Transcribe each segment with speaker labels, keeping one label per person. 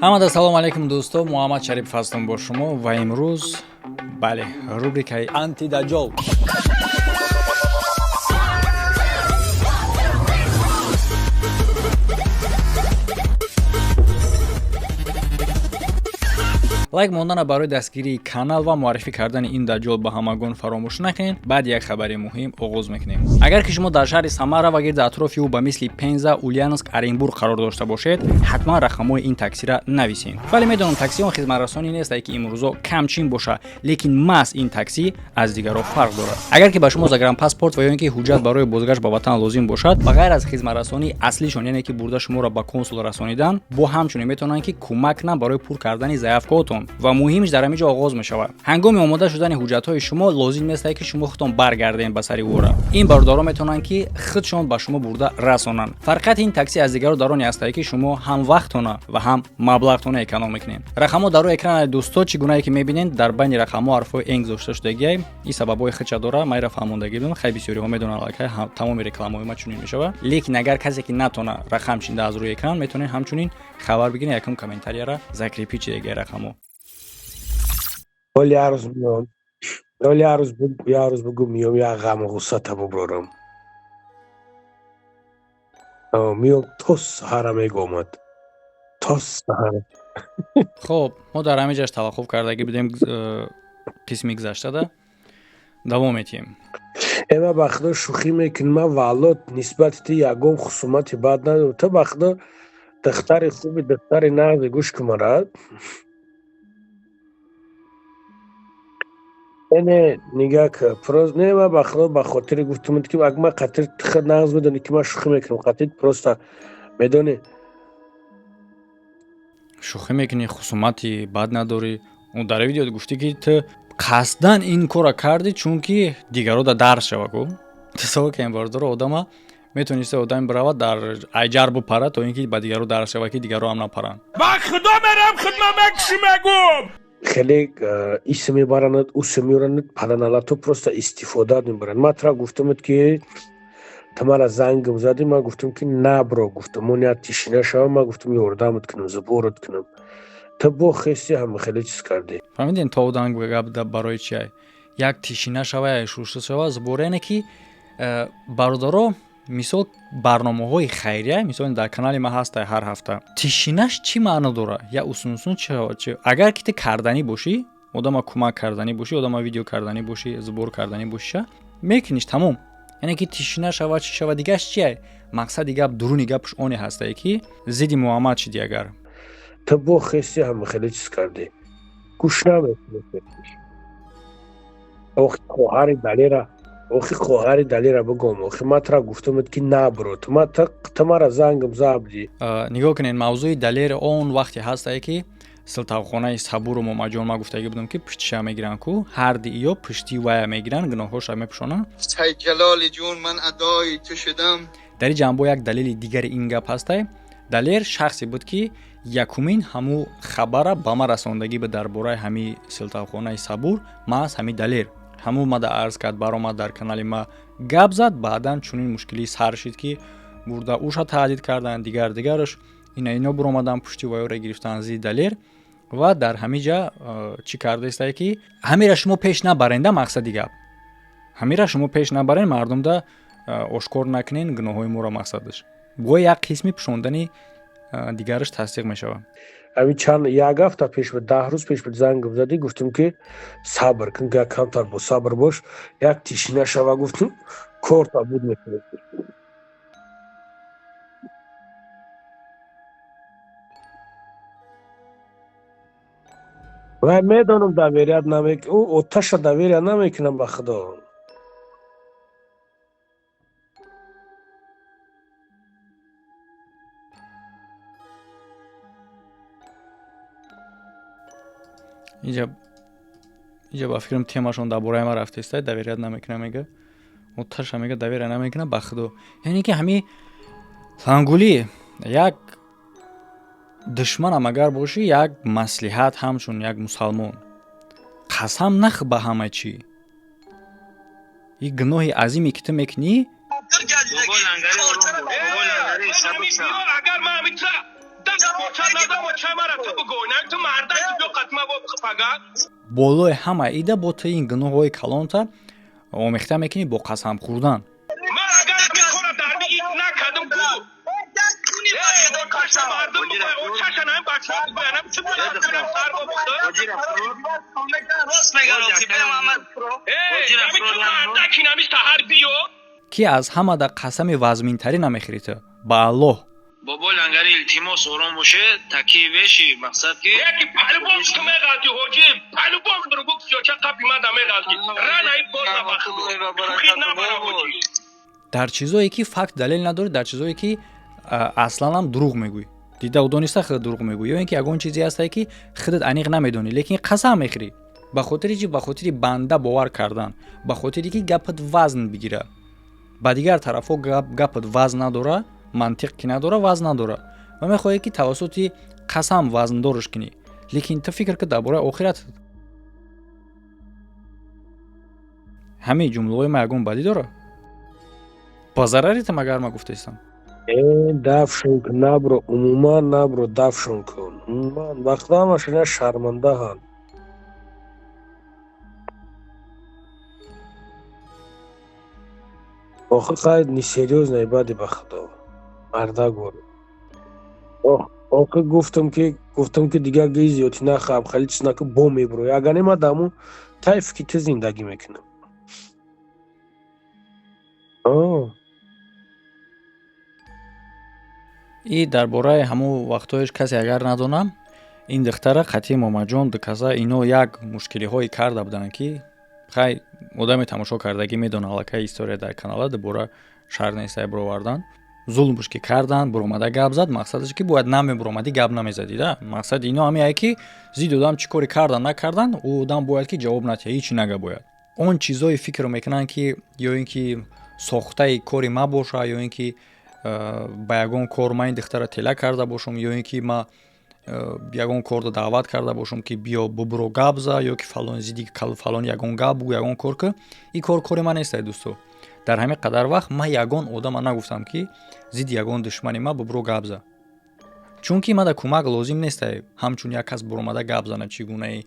Speaker 1: ҳамада салом алейкум дӯсто, Муҳаммад Шарипов ҳастам бо шумо ва имрӯз бале рубрикаи антидаҷол. лайк мондана барои дастгирии канал ва муаррифӣ кардани ин даҷол ба ҳамагон фаромӯш накунед. Баъд як хабари муҳим оғоз мекунем. Агар ки шумо дар шаҳри Самара ва гирди атрофи ӯ ба мисли Пенза, Ульяновск, Оренбург қарор дошта бошед, ҳатман рақамҳои ин таксиро нависед. Вале медонам такси он хизматрасонӣ нестае ки имрӯзо камчин боша, лекин маҳз ин такси аз дигарҳо фарқ дорад. Агар ки ба шумо загранпаспорт ва ё ин ки ҳуҷҷат барои бозгашт ба ватан лозим бошад, ба ғайр аз хизматрасонии аслишон, яъне ки бурда шуморо ба консул расонидан, бо ҳамчунин метавонанд ки кӯмак кунанд барои пур кардани заявкаотон ва муҳимиш дар ҳамин ҷо оғоз мешавад. Ҳангоми омода шудани ҳуҷҷатҳои шумо лозим нестае ки шумо худтон баргарден ба сари ора. Ин бародаро метавонанд ки худшон ба шумо бурда расонанд. Фарқияти ин такси аз дигарҳо дар он ҳастае ки шумо ҳам вақтона ва ҳам маблағтона эконом мекунед. Рақамҳо дар рӯи экрани дӯсто чӣ гунае ки мебинед, дар байни рақамҳо ҳарфҳои энг зошта шудагиай. Ин сабабҳои худша дора, майра фаҳмондагӣ бидон. Хеле бисёриҳо медонанд аллакай тамоми рекламаҳои ма чунин мешавад. Лекин агар касе ки натона рақам чинда аз рӯи экран, метавонед ҳамчунин хабар бигиред, якум комментарияра закрепи чидагиай рақамҳо.
Speaker 2: Оли арз миём. Оли арз бугу миём я ғам ғуссата буброрам. Миём то саҳара мегомад. То саҳара.
Speaker 1: Хоб, мо дар ҳамин ҷош таваққуф кардагӣ будем қисми гузаштада. Давом метиҳем.
Speaker 2: Эма ба худо шӯхӣ мекунӣ, ман валлот нисбати ту ягон хусумати бад надорам. Ту ба худо духтари хуби, духтари нағзи гӯш кумарад. Не нигак просто не ма ба худо ба хотири гуфтам ки аг ма қатир ту нағз медони ки ман шӯхӣ мекунам. қатир просто медони
Speaker 1: шӯхӣ мекунӣ, хусумати бад надорӣ. Он дар видео гуфтӣ ки ту қасдан ин кора кардӣ, чунки дигарҳо да дарс шавад. Тасаввур кунед бардора одама метавониста одами биравад дар айҷар бупарад то ин ки ба дигарҳо дарс шавад ки дигарҳо ҳам напаранд.
Speaker 3: ба худо мерам хидмат чӣ мегӯм.
Speaker 2: хеле ис мебаранад, ус меёранад, паданалато просто истифода мебаранд. Ман тра гуфтам ки ту мара зангам задӣ, ман гуфтам ки на бро, гуфтам мон як тишина шавам, ман гуфтам ёрдамат кунам, заборат кунам. Ту бо хести ҳама хеле чиз кардӣ.
Speaker 1: Фаҳмидин то одан гап барои чиай? Як тишина шава, як шушта шава, забор яъне ки бародаро мисол барномаҳои хайрия, мисол дар канали ма ҳаста ҳар ҳафта. Тишинаш чӣ маъно дора? Я усунусун чӣ? Агар ки ту карданӣ бошӣ, одама кӯмак карданӣ бошӣ, одама видео карданӣ бошӣ, забор карданӣ бошӣ, мекуниш тамом. Яъне ки тишина шава, чӣ шава, дигаш чиай? Мақсади гап, дуруни гапш оне ҳастае ки зидди Муҳаммад шидӣ агар.
Speaker 2: Ту бо хести ҳама хеле чиз кардӣ. гӯш наметавонӣ. охи хоҳари далера бигом. охи ман тра гуфтамат ки на бро, ту мара зангам забдӣ.
Speaker 1: Нигоҳ кунед, мавзӯи далер он вақте ҳастае ки силтавхонаи Сабуру Момаҷон ма гуфтагӣ будам ки пиштиша мегиранд ку ҳарди ё пишти вая мегиранд, гуноҳҳоша мепӯшонанд.
Speaker 4: ҳай ҷалоли ҷон ман адои ту шудам.
Speaker 1: дар ин ҷанбо як далели дигари ин гап ҳастае. далер шахсе буд ки якумин ҳаму хабара ба ма расондагӣ буд дар бораи ҳами силтавхонаи Сабур. маҳз ҳами далер ҳаму мада арз кард, баромад дар канали ма гап зад. баъдан чунин мушкилӣ сар шид ки бурда уша таҳдид карданд, дигараш ино буромадан пушти ваёра гирифтан зи далер ва дар ҳамин ҷа чӣ кардаистае ки ҳамира шумо пеш набаренда. мақсади гап ҳамира шумо пеш набарен, мардумда ошкор накунен гуноҳҳои моро. мақсадаш бо як қисми пӯшондани дигараш тасдиқ мешавад.
Speaker 2: ҳамин чанд як ҳафта пеш буд, 10 рӯз пеш буд зангам задӣ, гуфтам ки сабр кун, камтар бо сабр бош, як тишина шава, гуфтам кор табуд мекунад. ва медонам доверият намекунам, ӯ оташа доверия намекунам ба худо.
Speaker 1: инҷа ба фикрам темашон дар бораи ма рафтаистае. доверият намекунам мега, оташа мега доверия намекунам ба худо. яъне ки ҳамин фангулӣ як душманам агар бошӣ, як маслиҳат ҳамчун як мусалмон қасам нах ба ҳама чӣ. ин гуноҳи азиме ки ту мекунӣ.
Speaker 3: اگر من میتونم دست
Speaker 1: болои ҳама ида бо ту ин гуноҳҳои калонта омехта мекунӣ бо қасам хӯрдан. ки аз ҳамада қасами вазминтарӣ намехӯрӣ ту ба Аллоҳ.
Speaker 5: بابا لنگر التماس آرام باشه تکیه بشی مقصد که
Speaker 3: یکی پلو بام تو میغلطی حاجی پلو بام درو بک سیاچه قبی من میغلطی رن ای باز نبخدو خیلی نبرا حاجی
Speaker 1: дар чизое ки факт далел надорӣ, дар чизое ки аслан ҳам дурӯғ мегӯӣ. дида дониста худат дурӯғ мегӯӣ ё ин ки ягон чизе ҳастае ки худат аниқ намедонӣ, лекин қасам мехӯрӣ. ба хотири чӣ? Ба хотири банда бовар кардан, ба хотире ки гапат вазн бигира. ба дигар тарафҳо гапат вазн надора, мантиқ ки надора, вазн надора. ва мехоҳӣ ки тавассути қасам вазнадорш кунӣ. лекин ту фикр кун дар бораи охират. ҳамин ҷумлаҳои ма ягон бадӣ дора? ба зарари ту магар ма гуфтаистам.
Speaker 2: дафшон кун набро, умуман набро дафшон кун. Умуман вақтҳо ҳамашон шармандаҳанд. охир қайд несерьёзное бади ба худо. Мардагор. охир гуфтам ки дигар ги зиёдӣ нахаб, хеле чиз накун, бо мебро. Ягане ма даму тайф ки ту зиндагӣ мекунам.
Speaker 1: И дар бораи ҳамун вақтҳоеш касе агар надонам, ин духтара Қатӣ Момаҷон дуказа ино як мушкилиҳое карда буданд ки хай одаме тамошо кардагӣ медона аллакай история дар канала дар бораи шаҳрнесай бировардан. зулмш ки кардан, биромада гап зад, мақсадаш ки бояд намебиромадӣ гап намезадӣ да. Мақсади ино ҳамин ки зид одам чӣ кори кардан накардан, у одам бояд ки ҷавоб натиҳад, ҳеҷ чӣ нага бояд. Он чизҳои фикр мекунанд ки ё ин ки сохтаи кори ма боша, ё ин ки ба ягон кор ма ин духтара тела карда бошам, ё ин ки ма ягон корда даъват карда бошам ки биё бубро гап за, ё ки фалон зиди фалон ягон гап бугӯ, ягон кор ки ин кори ма нестае дӯсто. дар ҳамин қадар вақт ма ягон одама нагуфтам ки зидди ягон душмани ма бубро гап за. Чунки мада кӯмак лозим нестае. Ҳамчун як кас биромада гап зана чӣ гунаи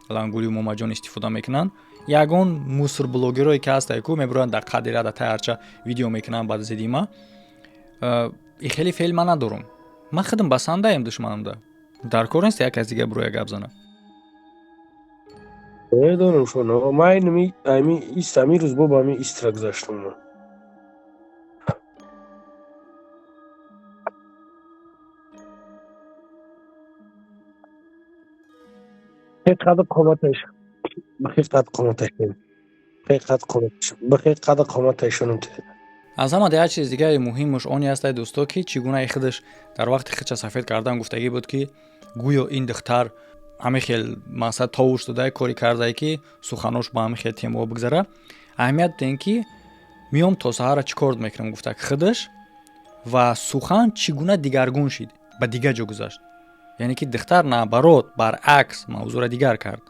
Speaker 1: Лангули Момаҷон истифода мекунанд. Ягон муср блогерое ки ҳастае ку мебироянд дар қадира дар тайарча видео мекунанд баъд зидди ма. И хеле феъл ма надорам. Ма худам басандаем душманамда. дар кор нест як кас дигар бироя гап зана.
Speaker 2: Медонам шуно. Ма ҳамин рӯз бо ба ҳамин истра гузаштам. бихел қоматашонам.
Speaker 1: аз ҳама дигар чиз дигари муҳимаш оне ҳастае дӯсто ки чӣ гуна худаш дар вақти хича сафед кардан гуфтагӣ буд ки гӯё ин духтар ҳамин хел мақсад товуш додае кори кардае ки суханош ба ҳамин хел темаҳо бигзара. аҳамият ден ки миём то саҳара чӣ кор мекунам гуфта худаш ва сухан чӣ гуна дигаргун шид, ба дигар ҷо гузашт. яъне ки духтар наоборот баръакс мавзӯра дигар кард.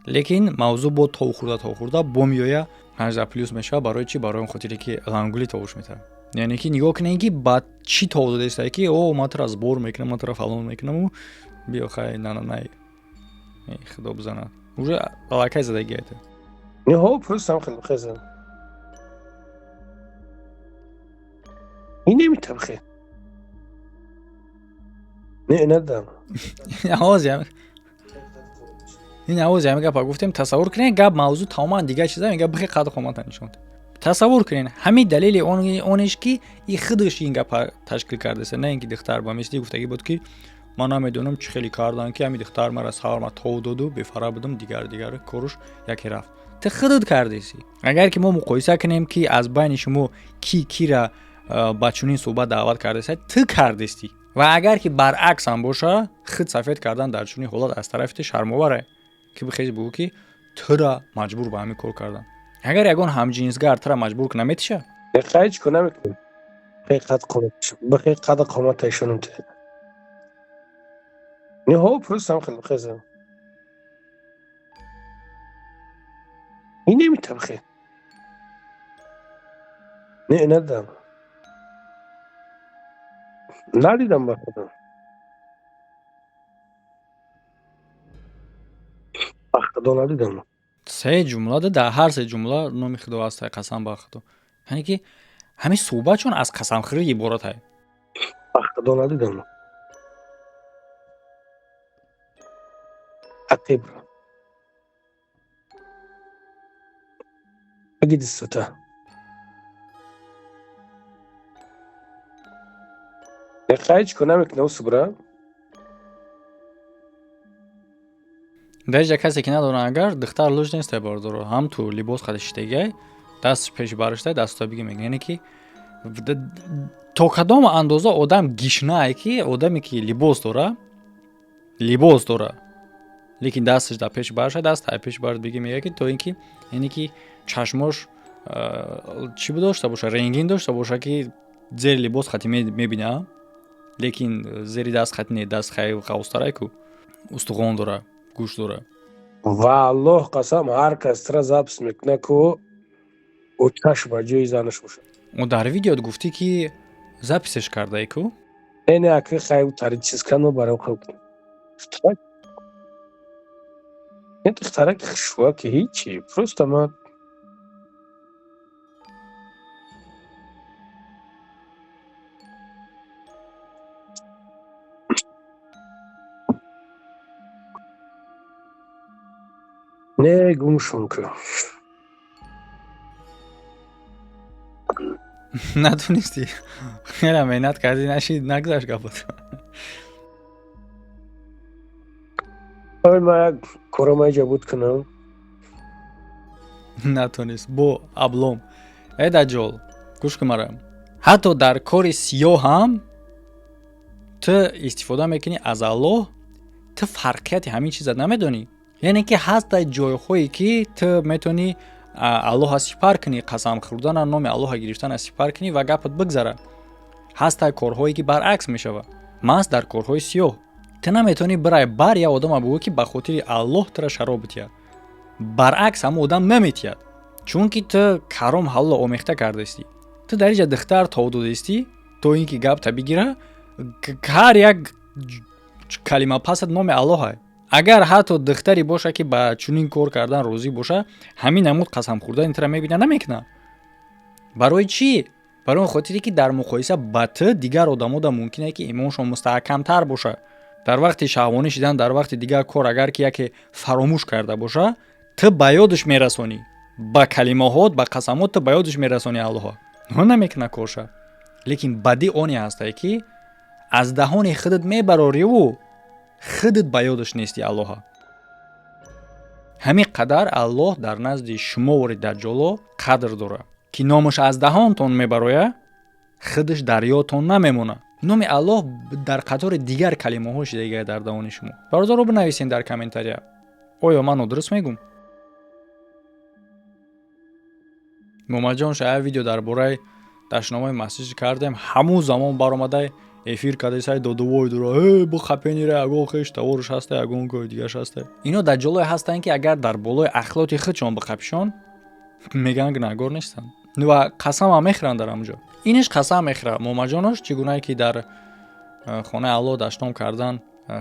Speaker 1: лекин мавзӯъ бо хурда бо миёя 18+ мешавад. барои чӣ? барои он хотире ки лангули товуш метавад. яъне ки нигоҳ кунед ки ба чӣ тов додастае ки о ман тара збор мекунам, ман тара фалон мекунам, биё хай най худо бизанад. уже аллакай задагӣ айта.
Speaker 2: Ҳо просто хел хезам. ин немитавхе. Не надам. ин авоз ям гапа гуфтем тасаввур кунед гап мавзӯъ тамоман дигар чиза мега бихе қад қомата нишонад. тасаввур кунед ҳамин далели онеш ки и худаш ин гапа ташкил кардасе, не ин ки духтар ба мисли гуфтагӣ буд ки ман намедонам чӣ хеле кардан ки ҳамин духтар мара саварма тов доду бефара будам дигар коруш яке рафт. ту худат кардеси. агар ки мо муқоиса кунем ки аз байни шумо кира ба чунин суҳбат даъват кардасе, ту кардести. ва агар ки баръакс ҳам боша, худ сафед кардан дар чунин ҳолат аз тарафи ту шармоваре ки бихез бугӯ ки тура маҷбур ба ҳамин кор кардан. агар ягон ҳамҷинсгар тура маҷбур куна метиша? қайч кунам мекунам. бихел қад қоматашонам. не ҳо просто хел хезам. ин немитавхе. не надам. налидам ба худам. Бахтадона дидам.
Speaker 1: се ҷумла дар ҳар се ҷумла номи худо ҳастай, қасам ба худо. яъне ки ҳамин суҳбат чун аз қасамхӯрӣ иборат ай.
Speaker 2: Бахтадона дидам. Атиб. Агид истота. Нехайчику намекунам субра.
Speaker 1: Деҷа касе ки надонад агар духтар лӯж нестай бардоро ҳам ту либос хати шитегай дасташ пеши бариштай дастута биги мега яъне ки то кадом андоза одам гишнае ки одаме ки либос дора лекин дасташ дар пеши бариштай дастае пеши бард биги мега ки то ин ки яъне ки чашмош чӣ дошта боша рангин дошта боша ки зери либос хати мебина лекин зери даст хати не даст хай қавустарай ку устуғон дора гӯшт дора.
Speaker 2: Валлоҳ қасам ҳар кас тра запис мекунад ку очаш ба ҷои занаш бошад.
Speaker 1: дар видеот гуфтӣ ки записеш кардаи ку
Speaker 2: Эне аки хай тари чиз кану барам хаб. Нет ихтарак шуа ки ҳичи просто ман не гумшун ку.
Speaker 1: натунистӣ хеле меҳнат кардӣ нашид нагзашт гапот.
Speaker 2: Ой ман як корама иҷа буд кунам.
Speaker 1: натунист бо аблом ай даҷол гӯш кун мара ҳатто дар кори сиёҳ ҳам ту истифода мекунӣ аз Аллоҳ ту фарқияти ҳамин чиза намедонӣ яъне ки ҳастай ҷойҳое ки ту метавонӣ Аллоҳа сипар кунӣ қасам хӯрдана номи Аллоҳа гирифтана сипар кунӣ ва гапот бигзара ҳастай корҳое ки баръакс мешава маҳз дар корҳои сиёҳ ту наметавонӣ бирай бар як одама бигӯ ки ба хотири Аллоҳ тура шароб битиҳад баръакс ҳамон одам наметиҳад чунки ту каром ҳалло омехта кардастӣ ту дар инҷа духтар то додастӣ то ин ки гапта бигира ҳар як калима пасад номи Аллоҳай агар ҳатто духтаре боша ки ба чунин кор кардан розӣ боша ҳамин намуд қасам хӯрдани тура мебина намекуна барои чӣ барои хотире ки дар муқоиса ба ту дигар одамода мумкине ки имоншон мустаҳкамтар боша дар вақти шаҳвонӣ шидан дар вақти дигар кор агар ки яке фаромӯш карда боша ту ба ёдаш мерасонӣ ба калимаҳот ба қасамот ту ба ёдаш мерасонӣ Аллоҳа он намекуна корша лекин бади оне ҳастай ки аз даҳони худат мебарориву худат ба ёдаш нести Аллоҳа ҳамин қадар Аллоҳ дар назди шумовори даҷҷоло қадр дора ки номаш аз даҳонтон мебароя худаш дар ёдтон намемона номи Аллоҳ дар қатори дигар калимаҳо шидагия дар даҳони шумо бародаро бинависен дар комментария оё ман нодуруст мегум момаҷон шая видео дар бораи дашномаи масҷид кардем ҳамун замон баромадай эфир кадесай додувой дура бу хапенира ягон хеш таворш ҳастай ягон кой дигаш ҳастай ино даҷҷолое ҳастанд ки агар дар болои ахлоқи худшон биқапишон меган гунаҳгор нестанд ва қасамам мехӯранд дар ҳамҷо иниш қасам мехӯра момаҷонош чӣ гуна ки дар хонаи Аллоҳ дашном кардан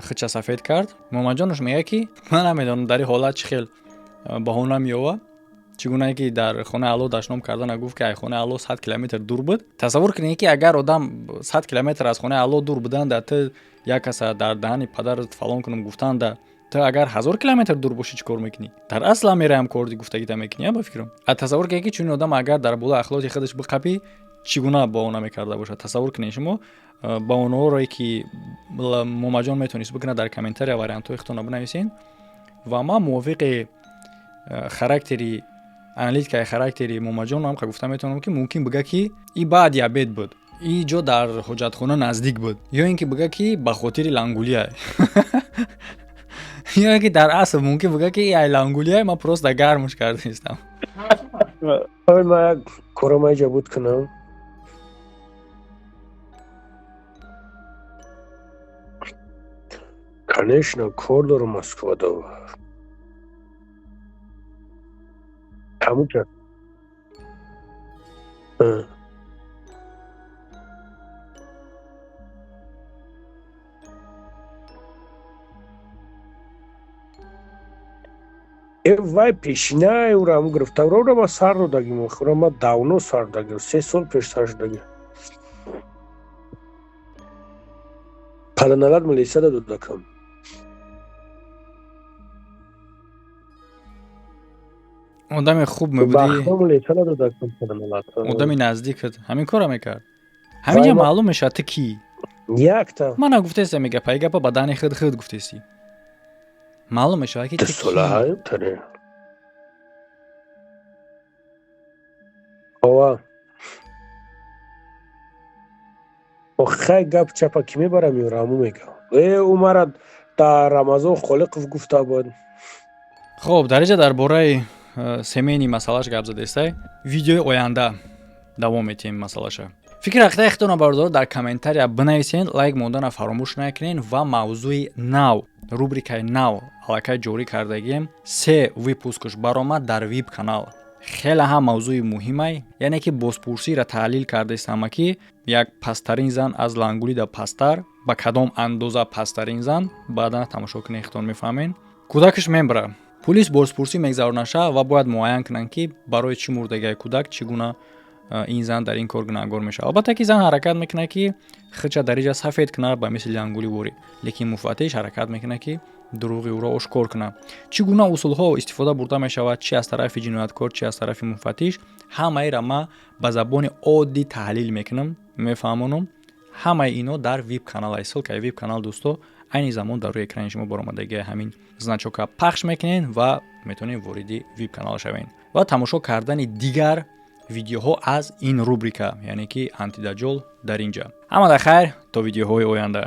Speaker 1: худша сафед кард момаҷонош мега ки ман намедонам дар ин ҳолат чӣ хел баҳона меёва чӣ гуна ки дар хонаи Аллоҳ дашном кардана гуфт ки ай хонаи Аллоҳ 100 километр дур буд тасаввур кунед ки агар одам 100 километр аз хонаи Аллоҳ дур буданда ту як каса дар даҳани падарат фалон кунам гуфтанда ту агар 1000 километр дур бошӣ чӣ кор мекунӣ дар асл мераям корди гуфтагита мекунӣ ба фикрам тасаввур кунед ки чунин одам агар дар болои ахлоқи худаш биқапӣ чӣ гуна баҳона мекарда бошад тасаввур кунед шумо баҳонаҳоро ки момаҷон метавонист бикунад дар комментария вариантҳои худтона бинависен ва ман мувофиқи характери аналитикаи характери момаҷон ҳам гуфта метавонам ки мумкин бига ки и баъди абед буд и ҷо дар ҳоҷатхона наздик буд ё ин ки бига ки ба хотири лангулия ё ин ки дар асл мумкин бига ки ай лангулия ман просто гармуш кардистам
Speaker 2: ой ман як корама иҷа буд кунам конечно кор дорам Москвада ҳамун вай пешинаи ӯрам гирифтавра ма сар додагӣ мохӯра ма давно сар додагӣ 3 сол пеш сар шудагӣ паданалат милиса додакам
Speaker 1: одами хуб мебудӣ,
Speaker 2: милиса додакам паданалат
Speaker 1: одами наздикат ҳамин кора мекард. ҳаминҷа маълум мешавад ту кӣ.
Speaker 2: якта
Speaker 1: мана гуфтеси ами гапа гапа ба дани хид гуфтеси. маълум мешавад ки ту кӣ.
Speaker 2: солаҳаи таре ова охай гап чапа ки мебарам ёраму мега умара да рамазон холиқов гуфта буд.
Speaker 1: хуб дариҷа дар бораи семейни масъалаш гап задестай. видеои оянда давом метиҳем масъалаша. фикри ҳақиқатии худтонро бардор дар комментария бинависен, лайк мондана фаромӯш накунед ва мавзӯи нав, рубрикаи нав аллакай ҷорӣ кардагием 3 выпускаш баромад дар веб канал. хеле ҳам мавзӯи муҳимай, яъне ки бозпурсиро таҳлил кардаистама ки як пасттарин зан аз лангулида пасттар ба кадом андоза пасттарин зан баъдан тамошо кунед худтон мефаҳмед. кӯдакаш мебара. пулис бозпурсӣ мегзаронаша ва бояд муайян кунанд ки барои чӣ мурдагиаи кӯдак чӣ гуна ин зан дар ин кор гунаҳгор мешавад. албатта ки зан ҳаракат мекунад ки хича дариҷа сафед кунад ба мисли лангули ворӣ, лекин муфаттиш ҳаракат мекунад ки дуруғи ӯро ошкор кунад. чӣ гуна усулҳо истифода бурда мешавад, чи аз тарафи ҷинояткор, чи аз тарафи муфаттиш, ҳамаеро ма ба забони оддӣ таҳлил мекунам, мефаҳмонам. ҳамаи ино дар веб каналаи ссилкаи веб канал дӯсто айни замон дар рӯи экрани шумо баромадагии ҳамин значока пахш мекунед ва метавонед вориди веб канал шавед ва тамошо кардани дигар видеоҳо аз ин рубрика, яъне ки антидаҷол дар инҷа. ҳамада хайр то видеоҳои оянда.